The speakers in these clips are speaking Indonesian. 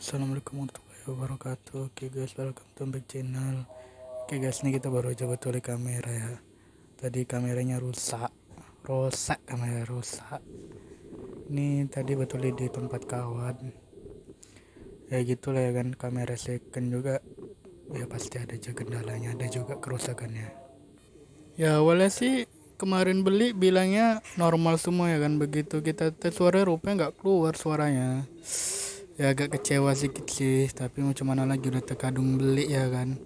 Assalamualaikum warahmatullahi wabarakatuh. Oke guys, welcome to back channel. Oke guys, ini kita baru aja betulin kamera ya. Tadi kameranya rusak kamera rusak. Ini tadi betulin di tempat kawan. Ya gitulah ya kan, kamera second juga. Ya pasti ada aja kendalanya, ada juga kerusakannya. Ya awalnya sih kemarin beli bilangnya normal semua ya kan, begitu kita tes suara rupanya nggak keluar suaranya. Ya agak kecewa sedikit sih, tapi mau cuman lagi udah terkadung beli ya kan.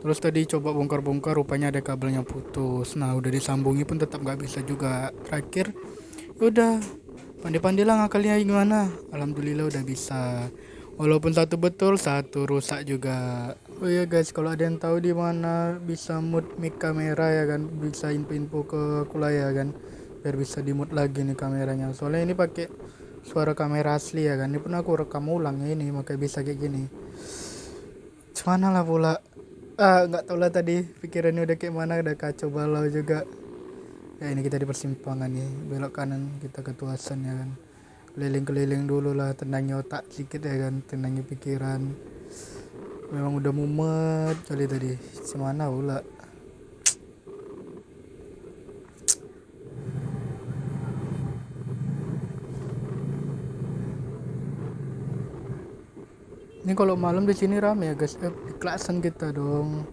Terus tadi coba bongkar-bongkar, rupanya ada kabelnya putus. Nah udah disambungi pun tetap nggak bisa juga. Terakhir udah pandai-pandai lah ngakalnya gimana. Alhamdulillah udah bisa. Walaupun satu betul, satu rusak juga. Oh iya guys, kalau ada yang tahu di mana bisa mood mic kamera ya kan, bisa info-info ke aku lah ya kan, biar bisa di mood lagi nih kameranya. Soalnya ini pakai suara kamera asli ya kan, ini pun aku rekam ulang ya ini, makanya bisa kayak gini. Cuman lah pula, nggak tahu lah tadi pikirannya udah kayak mana, udah kacau balau juga. Ya ini kita di persimpangan nih, belok kanan kita ke Tuasan ya kan, keliling-keliling dulu lah, tenangnya otak sedikit ya kan, tenangnya pikiran. Memang udah mumet kali tadi, semana pula. Ini kalau malam di sini rame ya guys, di Klasen kita dong.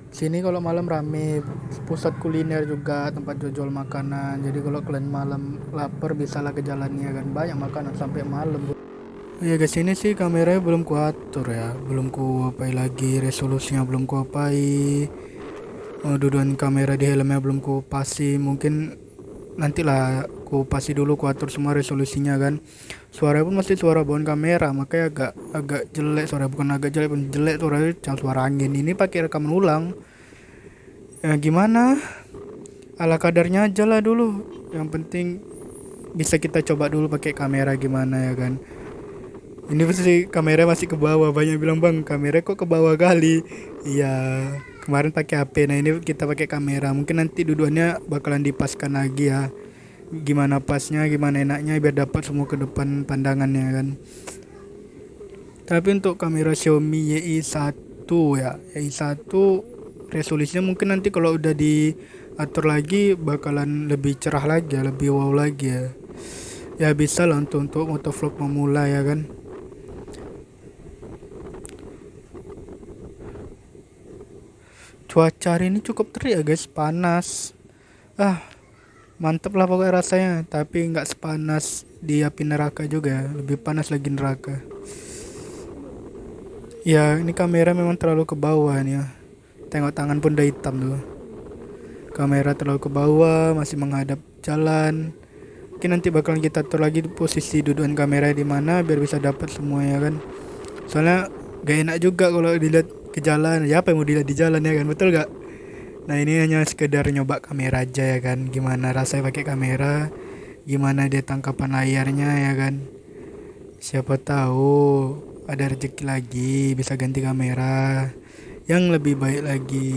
Sini kalau malam rame, pusat kuliner juga, tempat jual makanan. Jadi kalau kalian malam lapar bisalah ke jalannya kan, banyak makanan sampai malam. Ya guys, ini sih kameranya belum kuatur ya, belum kuapai lagi, resolusinya belum kuapai. Dudukan kamera di helmnya belum kupasi, mungkin nantilah kupasi dulu, kuatur semua resolusinya kan. Suara pun masih suara bawaan kamera, makanya agak jelek suara, bukan agak jelek pun jelek suaranya, suara angin. Ini pakai rekaman ulang. Ya gimana? Ala kadarnya aja lah dulu. Yang penting bisa kita coba dulu pakai kamera gimana ya kan. Ini pasti kamera masih ke bawah, banyak bilang bang kamera kok ke bawah kali. Iya, kemarin pakai HP, nah ini kita pakai kamera. Mungkin nanti duduannya bakalan dipaskan lagi ya, gimana pasnya, gimana enaknya biar dapat semua ke depan pandangannya kan. Tapi untuk kamera Xiaomi YI1 ya, YI1 resolusinya mungkin nanti kalau udah diatur lagi bakalan lebih cerah lagi ya, lebih wow lagi ya. Ya bisa lah untuk motovlog memula ya kan. Cuaca hari ini cukup terik ya guys, panas. Mantep lah pokoknya rasanya, tapi nggak sepanas di api neraka juga, lebih panas lagi neraka. Ya ini kamera memang terlalu ke bawah nih ya, tengok tangan pun udah hitam tuh. Kamera terlalu ke bawah, masih menghadap jalan. Mungkin nanti bakalan kita atur lagi posisi dudukan kamera di mana biar bisa dapat semua ya kan. Soalnya gak enak juga kalau dilihat ke jalan, ya apa yang mau dilihat di jalan ya kan, betul gak? Nah ini hanya sekedar nyoba kamera aja ya kan, gimana rasanya pakai kamera, gimana dia tangkapan layarnya ya kan. Siapa tahu ada rezeki lagi bisa ganti kamera yang lebih baik lagi.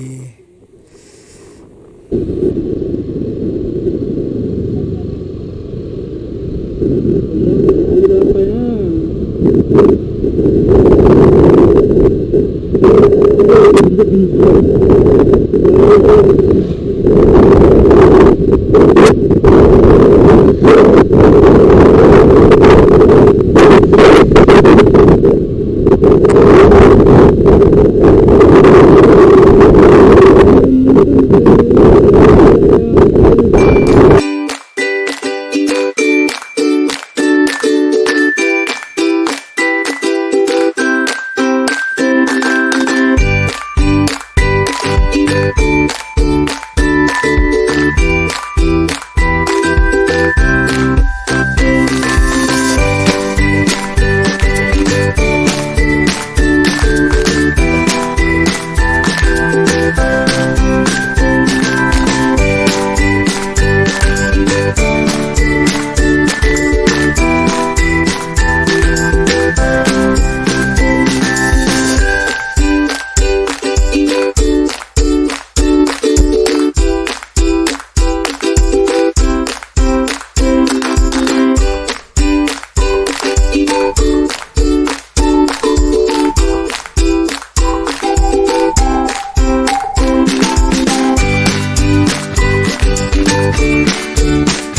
guys.